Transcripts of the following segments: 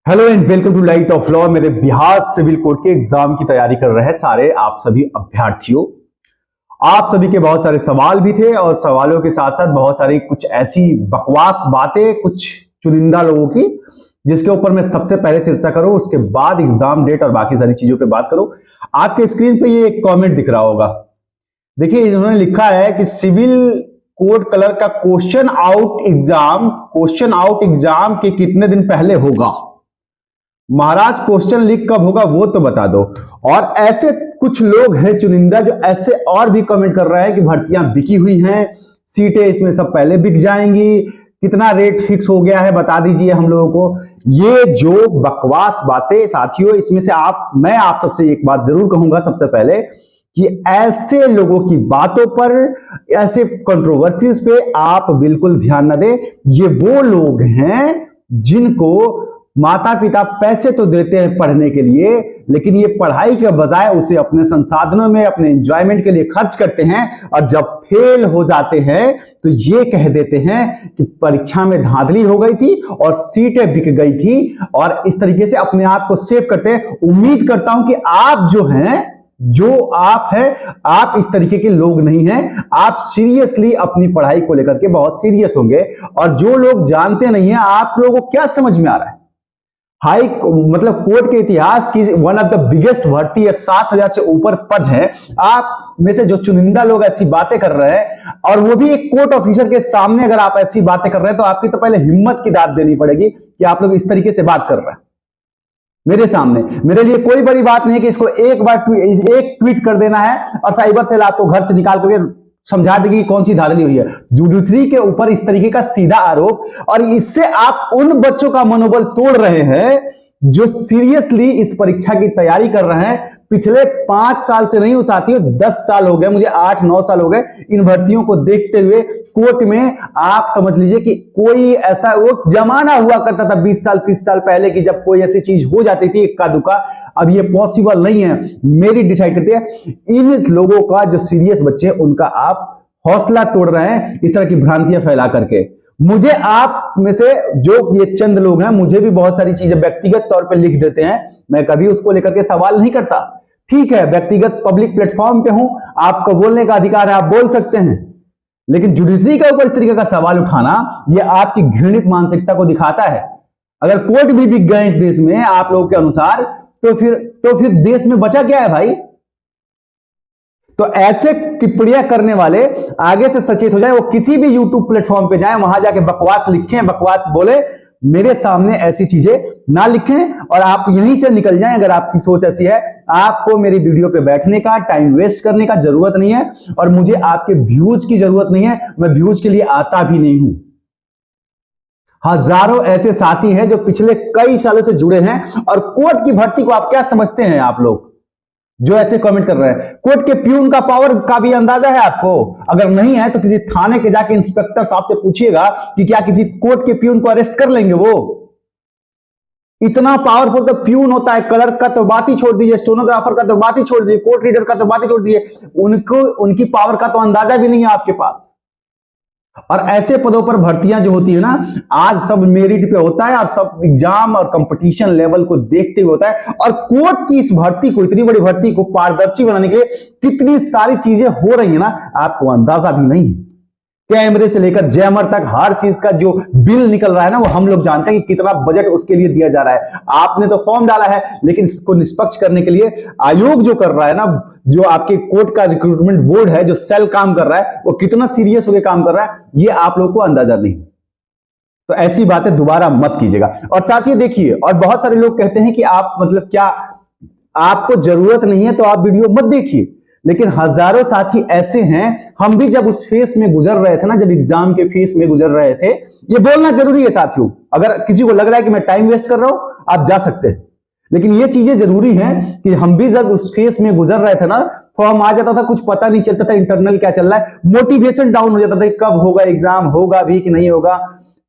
Hello and welcome to light of law. मेरे Bihar civil court के exam की तैयारी कर रहे हैं सारे आप सभी अभ्यर्थियों। आप सभी के बहुत सारे सवाल भी थे और सवालों के साथ साथ बहुत सारी कुछ ऐसी बकवास बातें कुछ चुनिंदा लोगों की जिसके ऊपर मैं सबसे पहले चर्चा करूं, उसके बाद एग्जाम डेट और बाकी सारी चीजों पे बात करूं। आपके स्क्रीन पे ये एक कॉमेंट दिख रहा होगा। देखिए, इन्होंने लिखा है कि सिविल कोड कलर का क्वेश्चन आउट एग्जाम के कितने दिन पहले होगा। महाराज, क्वेश्चन लीक कब होगा वो तो बता दो। और ऐसे कुछ लोग हैं चुनिंदा जो ऐसे और भी कमेंट कर रहे हैं कि भर्तियां बिकी हुई हैं, सीटें इसमें सब पहले बिक जाएंगी, कितना रेट फिक्स हो गया है बता दीजिए हम लोगों को। ये जो बकवास बातें साथियों, इसमें से मैं आप सबसे एक बात जरूर कहूंगा सबसे पहले कि ऐसे लोगों की बातों पर, ऐसे कंट्रोवर्सीज पे आप बिल्कुल ध्यान न दें। ये वो लोग हैं जिनको माता पिता पैसे तो देते हैं पढ़ने के लिए, लेकिन ये पढ़ाई के बजाय उसे अपने संसाधनों में, अपने एंजॉयमेंट के लिए खर्च करते हैं। और जब फेल हो जाते हैं तो ये कह देते हैं कि परीक्षा में धांधली हो गई थी और सीटें बिक गई थी, और इस तरीके से अपने आप को सेव करते हैं। उम्मीद करता हूं कि आप आप हैं, आप इस तरीके के लोग नहीं हैं। आप सीरियसली अपनी पढ़ाई को लेकर के बहुत सीरियस होंगे। और जो लोग जानते नहीं हैं, आप लोगों को क्या समझ में आ रहा है, कोर्ट के इतिहास की वन ऑफ द बिगेस्ट भर्ती है, 7,000 से ऊपर पद है। आप में से जो चुनिंदा लोग ऐसी बातें कर रहे हैं, और वो भी एक कोर्ट ऑफिसर के सामने, अगर आप ऐसी बातें कर रहे हैं तो आपकी तो पहले हिम्मत की दाद देनी पड़ेगी कि आप लोग इस तरीके से बात कर रहे हैं मेरे सामने। मेरे लिए कोई बड़ी बात नहीं है कि इसको एक ट्वीट कर देना है और साइबर सेल आपको घर से निकाल करके समझा देगी कि कौन सी धांधली हुई है। जुडिशरी के ऊपर इस तरीके का सीधा आरोप, और इससे आप उन बच्चों का मनोबल तोड़ रहे हैं जो सीरियसली इस परीक्षा की तैयारी कर रहे हैं। पिछले 5 साल से नहीं हो साथियों, 10 साल हो गए, मुझे 8-9 साल हो गए इन भर्तियों को देखते हुए कोर्ट में। आप समझ लीजिए कि कोई ऐसा वो जमाना हुआ करता था 20 साल 30 साल पहले की, जब कोई ऐसी चीज हो जाती थी इक्का दुक्का। अब ये पॉसिबल नहीं है। मेरी डिसाइड करती है इन लोगों का, जो सीरियस बच्चे, उनका आप हौसला तोड़ रहे हैं इस तरह की भ्रांतियां फैला करके। मुझे आप में से जो ये चंद लोग हैं, मुझे भी बहुत सारी चीजें व्यक्तिगत तौर पे लिख देते हैं, मैं कभी उसको लेकर के सवाल नहीं करता। ठीक है, व्यक्तिगत पब्लिक प्लेटफॉर्म पे हूं, आपको बोलने का अधिकार है, आप बोल सकते हैं। लेकिन जुडिशरी के ऊपर इस तरीके का सवाल उठाना, यह आपकी घृणित मानसिकता को दिखाता है। अगर कोर्ट भी बिक गए इस देश में आप लोगों के अनुसार, तो फिर देश में बचा क्या है भाई। तो ऐसे टिप्पणियां करने वाले आगे से सचेत हो जाए, वो किसी भी यूट्यूब प्लेटफॉर्म पे जाए, वहां जाके बकवास लिखें, बकवास बोले, मेरे सामने ऐसी चीजें ना लिखें और आप यहीं से निकल जाएं। अगर आपकी सोच ऐसी है, आपको मेरी वीडियो पे बैठने का, टाइम वेस्ट करने का जरूरत नहीं है, और मुझे आपके व्यूज की जरूरत नहीं है। मैं व्यूज के लिए आता भी नहीं हूं। हजारों ऐसे साथी हैं जो पिछले कई सालों से जुड़े हैं, और कोर्ट की भर्ती को आप क्या समझते हैं, आप लोग जो ऐसे कमेंट कर रहे हैं। कोर्ट के प्यून का पावर का भी अंदाजा है आपको? अगर नहीं है तो किसी थाने के जाके इंस्पेक्टर साहब से पूछिएगा कि क्या किसी कोर्ट के प्यून को अरेस्ट कर लेंगे वो। इतना पावरफुल तो प्यून होता है। क्लर्क का तो बात ही छोड़ दीजिए, स्टेनोग्राफर का तो बात ही छोड़ दीजिए, कोर्ट रीडर का तो बात ही छोड़ दीजिए, उनकी पावर का तो अंदाजा भी नहीं है आपके पास। और ऐसे पदों पर भर्तियां जो होती है ना, आज सब मेरिट पे होता है और सब एग्जाम और कंपटीशन लेवल को देखते हुए होता है। और कोर्ट की इस भर्ती को, इतनी बड़ी भर्ती को पारदर्शी बनाने के लिए कितनी सारी चीजें हो रही है ना, आपको अंदाजा भी नहीं है। कैमरे से लेकर जैमर तक हर चीज का जो बिल निकल रहा है ना, वो हम लोग जानते हैं कि कितना बजट उसके लिए दिया जा रहा है। आपने तो फॉर्म डाला है, लेकिन इसको निष्पक्ष करने के लिए आयोग जो कर रहा है ना, जो आपके कोर्ट का रिक्रूटमेंट बोर्ड है, जो सेल काम कर रहा है, वो कितना सीरियस होकर काम कर रहा है, ये आप लोग को अंदाजा नहीं। तो ऐसी बातें दोबारा मत कीजिएगा। और साथ ही देखिए, और बहुत सारे लोग कहते हैं कि आप क्या आपको जरूरत नहीं है तो आप वीडियो मत देखिए। लेकिन हजारों साथी ऐसे हैं, हम भी जब उस फेस में गुजर रहे थे ना, जब एग्जाम के फेस में गुजर रहे थे, ये बोलना जरूरी है साथियों। अगर किसी को लग रहा है कि मैं टाइम वेस्ट कर रहा हूं, आप जा सकते हैं, लेकिन ये चीजें जरूरी हैं कि हम भी जब उस फेस में गुजर रहे थे ना, फॉर्म आ जाता था, कुछ पता नहीं चलता था इंटरनल क्या चल रहा है, मोटिवेशन डाउन हो जाता था, कब होगा एग्जाम, होगा भी कि नहीं होगा।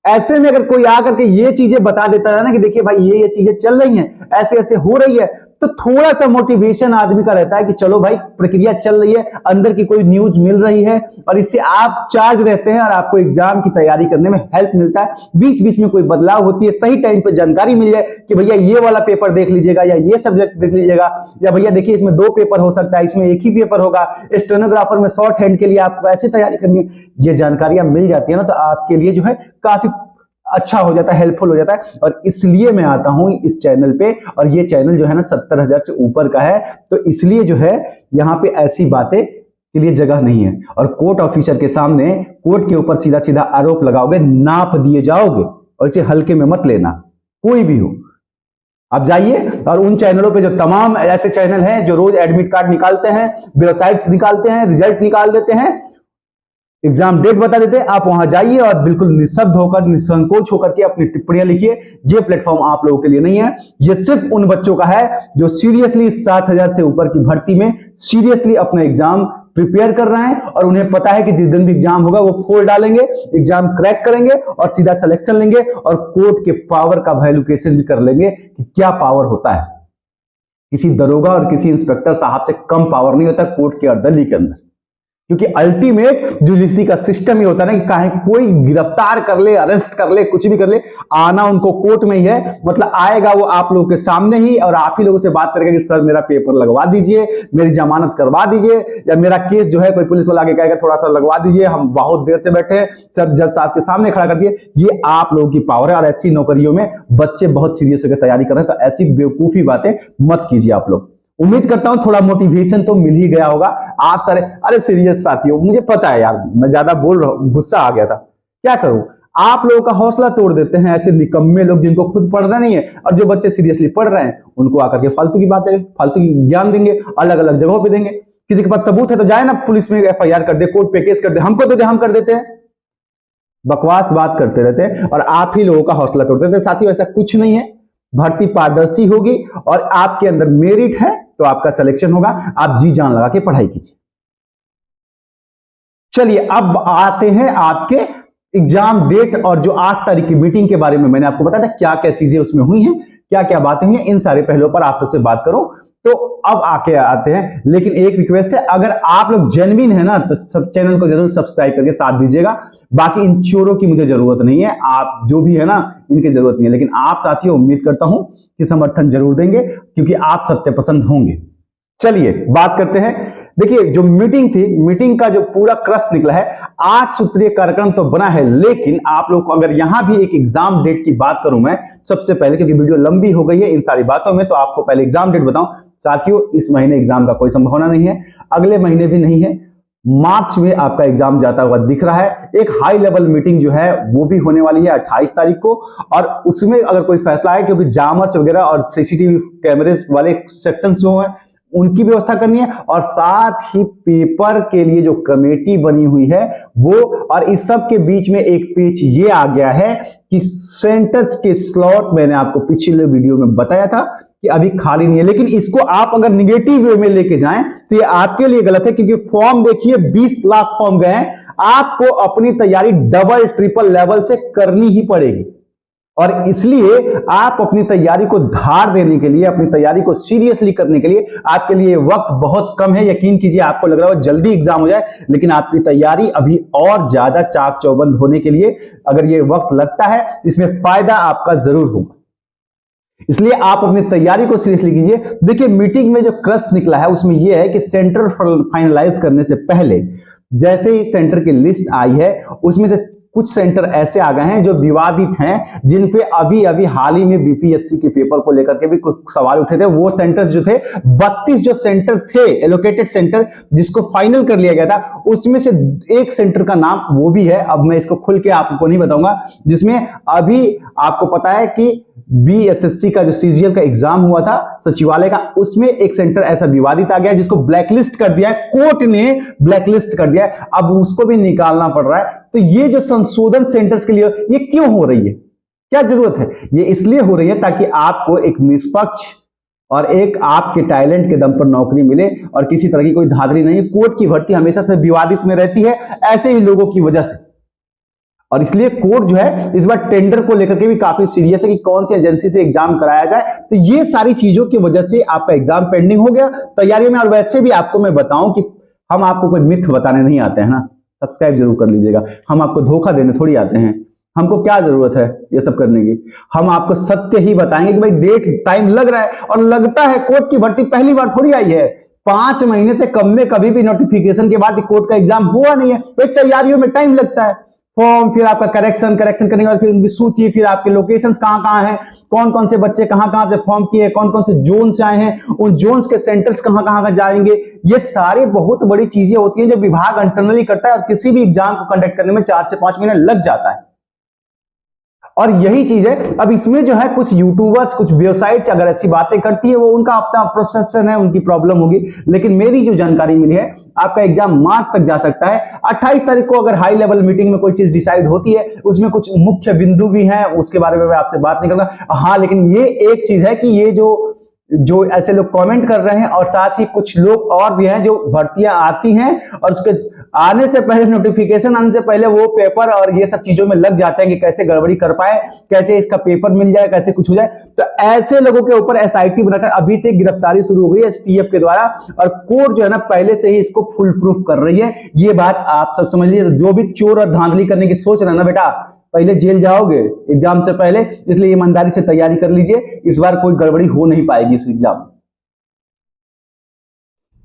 ऐसे में अगर कोई आकर के ये चीजें बता देता है ना कि देखिए भाई ये चीजें चल रही हैं, ऐसे ऐसे हो रही है, तो थोड़ा सा मोटिवेशन आदमी का रहता है कि चलो भाई प्रक्रिया चल रही है, अंदर की कोई न्यूज मिल रही है और इससे आप चार्ज रहते हैं और आपको एग्जाम की तैयारी करने में हेल्प मिलता है। बीच बीच में कोई बदलाव होती है, सही टाइम पे जानकारी मिल जाए कि भैया ये वाला पेपर देख लीजिएगा या ये सब्जेक्ट देख लीजिएगा, या भैया देखिए इसमें 2 पेपर हो सकता है, इसमें एक ही पेपर होगा, स्टेनोग्राफर में शॉर्ट हैंड के लिए आपको ऐसी तैयारी करनी है, ये जानकारियां मिल जाती है ना, तो आपके लिए जो है काफी अच्छा हो जाता है, हेल्पफुल हो जाता है। और इसलिए मैं आता हूं इस चैनल पे, और ये चैनल जो है ना 70,000 से ऊपर का है, तो इसलिए जो है यहां पे ऐसी बातें के लिए जगह नहीं है। और कोर्ट ऑफिसर के सामने कोर्ट के ऊपर सीधा सीधा आरोप लगाओगे, नाप दिए जाओगे, और इसे हल्के में मत लेना, कोई भी हो। आप जाइए और उन चैनलों पे जो तमाम ऐसे चैनल हैं जो रोज एडमिट कार्ड निकालते हैं, वेबसाइट्स निकालते हैं, रिजल्ट निकाल देते हैं, एग्जाम डेट बता देते हैं, आप वहां जाइए और बिल्कुल निशब्द होकर, निसंकोच होकर के अपनी टिप्पणियां लिखिए। ये प्लेटफॉर्म आप लोगों के लिए नहीं है, ये सिर्फ उन बच्चों का है जो सीरियसली 7,000 से ऊपर की भर्ती में सीरियसली अपना एग्जाम प्रिपेयर कर रहे हैं, और उन्हें पता है कि जिस दिन भी एग्जाम होगा वो फोड़ डालेंगे, एग्जाम क्रैक करेंगे और सीधा सिलेक्शन लेंगे, और कोर्ट के पावर का वैल्यूएशन भी कर लेंगे कि क्या पावर होता है। किसी दरोगा और किसी इंस्पेक्टर साहब से कम पावर नहीं होता कोर्ट के अर्दली के अंदर, क्योंकि अल्टीमेट जुडिशरी का सिस्टम ही होता है ना कि काहे कोई गिरफ्तार कर ले, अरेस्ट कर ले, कुछ भी कर ले, आना उनको कोर्ट में ही है। मतलब आएगा वो आप लोगों के सामने ही, और आप ही लोगों से बात करेगा कि सर मेरा पेपर लगवा दीजिए, मेरी जमानत करवा दीजिए, या मेरा केस जो है कोई पुलिस वाला आगे कहेगा थोड़ा सा लगवा दीजिए, हम बहुत देर से बैठे हैं, सर जज साहब के सामने खड़ा कर दिए। ये आप लोगों की पावर है, और ऐसी नौकरियों में बच्चे बहुत सीरियस होकर तैयारी कर रहे हैं, तो ऐसी बेवकूफी बातें मत कीजिए आप लोग। उम्मीद करता हूं थोड़ा मोटिवेशन तो मिल ही गया होगा आप सारे। अरे सीरियस साथियों, मुझे पता है यार मैं ज्यादा बोल रहा हूं, गुस्सा आ गया था, क्या करूं। आप लोगों का हौसला तोड़ देते हैं ऐसे निकम्मे लोग जिनको खुद पढ़ना नहीं है, और जो बच्चे सीरियसली पढ़ रहे हैं उनको आकर के फालतू की बातें, फालतू की ज्ञान देंगे, अलग अलग जगहों पे देंगे। किसी के पास सबूत है तो जाए ना पुलिस में FIR कर दे, कोर्ट पे केस कर दे, हमको तो दे, हम कर देते हैं। बकवास बात करते रहते हैं और आप ही लोगों का हौसला तोड़ देते हैं। साथियों ऐसा कुछ नहीं है, भर्ती पारदर्शी होगी और आपके अंदर मेरिट है तो आपका सिलेक्शन होगा। आप जी जान लगा के पढ़ाई कीजिए। चलिए अब आते हैं आपके एग्जाम डेट और जो 8 तारीख की मीटिंग के बारे में मैंने आपको बताया था क्या क्या चीजें उसमें हुई हैं, क्या क्या बातें हुई हैं, इन सारे पहलुओं पर आप सबसे बात करूं। तो अब आके आते हैं, लेकिन एक रिक्वेस्ट है, अगर आप लोग जेन्युइन है ना तो सब चैनल को जरूर सब्सक्राइब करके साथ दीजिएगा। बाकी इन चोरों की मुझे जरूरत नहीं है, आप जो भी है ना इनकी जरूरत नहीं है, लेकिन आप साथियों उम्मीद करता हूं कि समर्थन जरूर देंगे क्योंकि आप सत्य पसंद होंगे। चलिए बात करते हैं। देखिए जो मीटिंग थी, मीटिंग का जो पूरा क्रश निकला है, 8 सूत्रीय कार्यक्रम तो बना है, लेकिन आप लोग को अगर यहां भी एक एग्जाम डेट की बात करूं मैं सबसे पहले, क्योंकि वीडियो लंबी हो गई है इन सारी बातों में, तो आपको पहले एग्जाम डेट बताऊं। साथियों इस महीने एग्जाम का कोई संभावना नहीं है, अगले महीने भी नहीं है, मार्च में आपका एग्जाम जाता हुआ दिख रहा है। एक हाई लेवल मीटिंग जो है वो भी होने वाली है 28 तारीख को, और उसमें अगर कोई फैसला है, क्योंकि जामर्स वगैरह और CCTV कैमरे वाले सेक्शंस जो है उनकी व्यवस्था करनी है, और साथ ही पेपर के लिए जो कमेटी बनी हुई है वो, और इस सब के बीच में एक पेच ये आ गया है कि सेंटर्स के स्लॉट मैंने आपको पिछले वीडियो में बताया था कि अभी खाली नहीं है, लेकिन इसको आप अगर निगेटिव वे में लेके जाएं तो ये आपके लिए गलत है, क्योंकि फॉर्म देखिए 20 लाख फॉर्म गए हैं, आपको अपनी तैयारी डबल ट्रिपल लेवल से करनी ही पड़ेगी। और इसलिए आप अपनी तैयारी को धार देने के लिए, अपनी तैयारी को सीरियसली करने के लिए आपके लिए वक्त बहुत कम है। यकीन कीजिए आपको लग रहा है जल्दी एग्जाम हो जाए, लेकिन आपकी तैयारी अभी और ज्यादा चाक चौबंद होने के लिए अगर ये वक्त लगता है, इसमें फायदा आपका जरूर होगा। इसलिए आप अपनी तैयारी को सीरियसली कीजिए। देखिए मीटिंग में जो क्रश निकला है उसमें यह है कि सेंटर फाइनलाइज करने से पहले जैसे ही सेंटर की लिस्ट आई है उसमें से कुछ सेंटर ऐसे आ गए हैं जो विवादित हैं, जिन पे अभी अभी हाल ही में BPSC के पेपर को लेकर के भी कुछ सवाल उठे थे। वो सेंटर्स जो थे 32 जो सेंटर थे एलोकेटेड सेंटर जिसको फाइनल कर लिया गया था, उसमें से एक सेंटर का नाम वो भी है, अब मैं इसको खुल के आपको नहीं बताऊंगा, जिसमें अभी आपको पता है कि BSSC का जो CGL का एग्जाम हुआ था सचिवालय का, उसमें एक सेंटर ऐसा विवादित आ गया जिसको ब्लैकलिस्ट कर दिया है, कोर्ट ने ब्लैकलिस्ट कर दिया है, अब उसको भी निकालना पड़ रहा है। तो ये जो संशोधन सेंटर्स के लिए ये क्यों हो रही है, क्या जरूरत है? ये इसलिए हो रही है ताकि आपको एक निष्पक्ष और एक आपके टैलेंट के दम पर नौकरी मिले, और किसी तरह की कोई धांधली नहीं। कोर्ट की भर्ती हमेशा से विवादित में रहती है ऐसे ही लोगों की वजह से। और इसलिए कोर्ट जो है इस बार टेंडर को लेकर के भी काफी सीरियस है कि कौन सी एजेंसी से एग्जाम कराया जाए। तो ये सारी चीजों की वजह से आपका एग्जाम पेंडिंग हो गया तैयारी में। और वैसे भी आपको मैं बताऊं कि हम आपको कोई मिथ बताने नहीं आते हैं ना, सब्सक्राइब जरूर कर लीजिएगा। हम आपको धोखा देने थोड़ी आते हैं, हमको क्या जरूरत है ये सब करने की। हम आपको सत्य ही बताएंगे कि भाई डेट टाइम लग रहा है और लगता है। कोर्ट की भर्ती पहली बार थोड़ी आई है, 5 महीने से कम में कभी भी नोटिफिकेशन के बाद कोर्ट का एग्जाम हुआ नहीं है। तो तैयारियों में टाइम लगता है, फॉर्म, फिर आपका करेक्शन करने के बाद फिर उनकी सूची, फिर आपके लोकेशंस कहां हैं, कौन कौन से बच्चे कहां से फॉर्म किए, कौन कौन से जोन से आए हैं, उन जोन्स के सेंटर्स कहां कहां जाएंगे। ये सारी बहुत बड़ी चीजें होती हैं जो विभाग इंटरनली करता है और किसी भी एग्जाम को कंडक्ट करने में 4 से 5 महीने लग जाता है। और यही चीज है। अब इसमें जो है कुछ यूट्यूबर्स, कुछ वेबसाइट्स अगर ऐसी बातें करती है, वो उनका अपना परसेप्शन है, उनकी प्रॉब्लम होगी। लेकिन मेरी जो जानकारी मिली है, आपका एग्जाम मार्च तक जा सकता है। 28 तारीख को अगर हाई लेवल मीटिंग में कोई चीज डिसाइड होती है, उसमें कुछ मुख्य बिंदु भी हैं, उसके बारे में मैं आपसे बात नहीं करूंगा। हाँ, लेकिन ये एक चीज है कि ये जो ऐसे लोग कमेंट कर रहे हैं और साथ ही कुछ लोग और भी हैं जो भर्तियां आती हैं और उसके आने से पहले, नोटिफिकेशन आने से पहले वो पेपर और ये सब चीजों में लग जाते हैं कि कैसे गड़बड़ी कर पाए, कैसे इसका पेपर मिल जाए, कैसे कुछ हो जाए। तो ऐसे लोगों के ऊपर एसआईटी बनाकर अभी से गिरफ्तारी शुरू हो गई है एसटीएफ के द्वारा, और कोर्ट जो है ना पहले से ही इसको फुल प्रूफ कर रही है। ये बात आप सब समझ लीजिए। जो भी चोर और धांधली करने की सोच रहे हैं ना बेटा, पहले जेल जाओगे एग्जाम से पहले, इसलिए ईमानदारी से तैयारी कर लीजिए। इस बार कोई गड़बड़ी हो नहीं पाएगी इस एग्जाम में।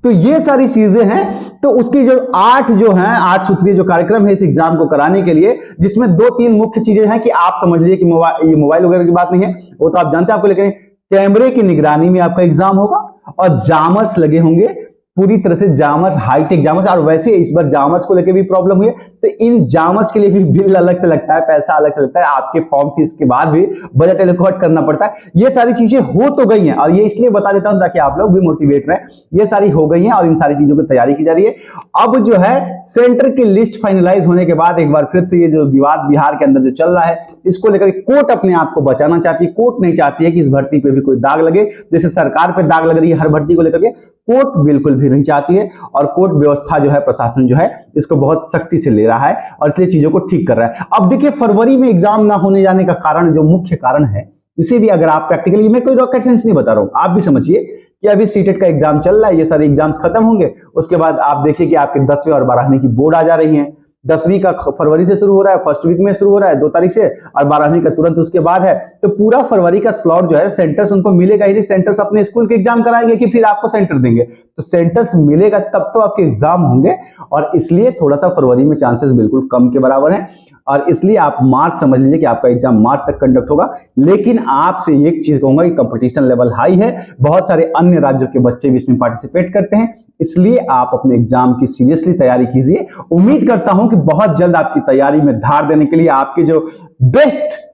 तो ये सारी चीजें हैं। तो उसकी जो 8 सूत्रीय जो कार्यक्रम है इस एग्जाम को कराने के लिए, जिसमें 2-3 मुख्य चीजें हैं कि आप समझ लीजिए कि ये मोबाइल वगैरह की बात नहीं है, वो तो आप जानते हैं आपको, लेकिन कैमरे की निगरानी में आपका एग्जाम होगा और जामर्स लगे होंगे, पूरी तरह से जामर्स, हाईटेक जामर्स। और वैसे इस बार जामर्स को लेकर भी प्रॉब्लम हुई है, तो इन जामर्स के लिए भी बिल अलग से लगता है, पैसा अलग से लगता है, आपके फॉर्म फीस के बाद भी बजट एलोकेट करना पड़ता है। ये सारी चीजें हो तो गई हैं, और ये इसलिए बता देता हूं ताकि आप लोग भी मोटिवेट रहें। ये सारी हो गई हैं और इन सारी चीजों की तैयारी की जा रही है। अब जो है सेंटर की लिस्ट फाइनलाइज होने के बाद एक बार फिर से ये जो विवाद बिहार के अंदर जो चल रहा है, इसको लेकर कोर्ट अपने आप को बचाना चाहती है। कोर्ट नहीं चाहती है कि इस भर्ती पे भी कोई दाग लगे, जैसे सरकार पे दाग लग रही है हर भर्ती को लेकर के, कोर्ट बिल्कुल भी नहीं चाहती है। और कोर्ट व्यवस्था जो है, प्रशासन जो है, इसको बहुत सख्ती से ले रहा है और इसलिए चीजों को ठीक कर रहा है। अब देखिए, फरवरी में एग्जाम ना होने जाने का कारण, जो मुख्य कारण है, इसे भी अगर आप प्रैक्टिकली, मैं कोई रॉकेट साइंस नहीं बता रहा हूं, आप भी समझिए कि अभी सीटेट का एग्जाम चल रहा है, ये सारे एग्जाम्स खत्म होंगे, उसके बाद आप देखिए कि आपके 10वीं और 12वीं की बोर्ड आ जा रही है। 10वीं का फरवरी से शुरू हो रहा है, फर्स्ट वीक में शुरू हो रहा है 2 तारीख से, और 12वीं का तुरंत उसके बाद है। तो पूरा फरवरी का स्लॉट जो है, सेंटर्स उनको मिलेगा ही नहीं। सेंटर्स अपने स्कूल के एग्जाम कराएंगे कि फिर आपको सेंटर देंगे? तो सेंटर्स मिलेगा तब तो आपके एग्जाम होंगे, और इसलिए थोड़ा सा फरवरी में चांसेस बिल्कुल कम के बराबर हैं। और इसलिए आप मार्च समझ लीजिए कि आपका एग्जाम मार्च तक कंडक्ट होगा। लेकिन आपसे एक चीज कहूंगा कि कंपटीशन लेवल हाई है, बहुत सारे अन्य राज्यों के बच्चे भी इसमें पार्टिसिपेट करते हैं, इसलिए आप अपने एग्जाम की सीरियसली तैयारी कीजिए। उम्मीद करता हूं कि बहुत जल्द आपकी तैयारी में धार देने के लिए आपके जो बेस्ट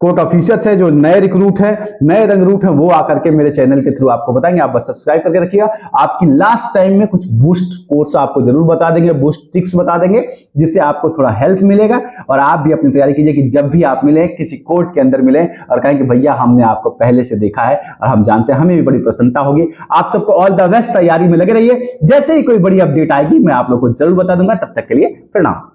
कोर्ट ऑफिसर्स है, जो नए रिक्रूट है, नए रंगरूट है, वो आकर के मेरे चैनल के थ्रू आपको बताएंगे। आप बस सब्सक्राइब करके रखिएगा। आपकी लास्ट टाइम में कुछ बूस्ट कोर्स आपको जरूर बता देंगे, बूस्ट ट्रिक्स बता देंगे, जिससे आपको थोड़ा हेल्प मिलेगा। और आप भी अपनी तैयारी कीजिए कि जब भी आप मिले, किसी कोर्ट के अंदर मिले और कहें कि भैया हमने आपको पहले से देखा है और हम जानते हैं, हमें भी बड़ी प्रसन्नता होगी। आप सबको ऑल द बेस्ट, तैयारी में लगे रहिए। जैसे ही कोई बड़ी अपडेट आएगी मैं आप लोग को जरूर बता दूंगा। तब तक के लिए प्रणाम।